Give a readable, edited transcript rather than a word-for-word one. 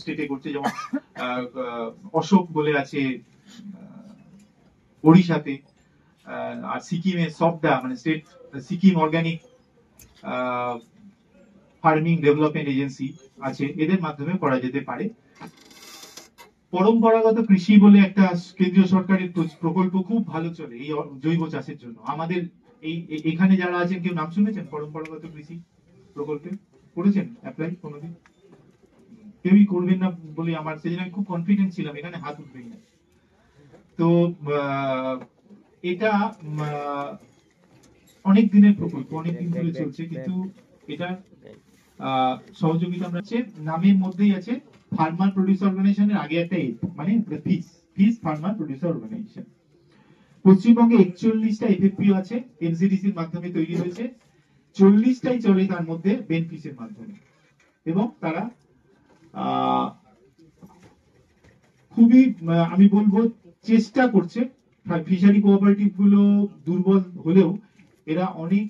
স্টেটে করছে, যেমন অশোক বলে আছে ওড়িশাতে, আর সিকিমে সফডা মানে state Sikkim organic farming development agency আছে, এদের মাধ্যমে করা যেতে পারে। পরম্পরাগত কৃষি বলে একটা কেন্দ্রীয় সরকারের প্রকল্প খুব ভালো চলে এই জৈব চাষের জন্য। আমাদের এই এখানে যারা আছেন কেউ নাম শুনেছেন পরম্পরাগত কৃষি প্রকল্পে? করেছেন অ্যাপ্লাই কোনোদিন? কেউই করবেন না বলে আমার, সেদিন আমি খুব কনফিডেন্ট ছিলাম এখানে হাত উঠবেই না। তো এটা অনেক দিনের প্রকল্প, অনেক দিন ধরে চলছে, কিন্তু এটা সহযোগিতা আমরা নামের মধ্যেই আছে ফার্মার প্রডিউসার অর্গানাইজেশনের আগে একটা মানে ফিস ফার্মার প্রডিউসার অর্গানাইজেশন। পশ্চিমবঙ্গে 41টা এফএফপিও আছে, এনসিডিসির মাধ্যমে তৈরি হয়েছে। 40টাই চলে তার মধ্যে বেনফিসের মাধ্যমে, এবং তারা খুবই আমি বলবো চেষ্টা করছে। ফিশারি কোঅপারেটিভ গুলো দুর্বল হলেও এরা অনেক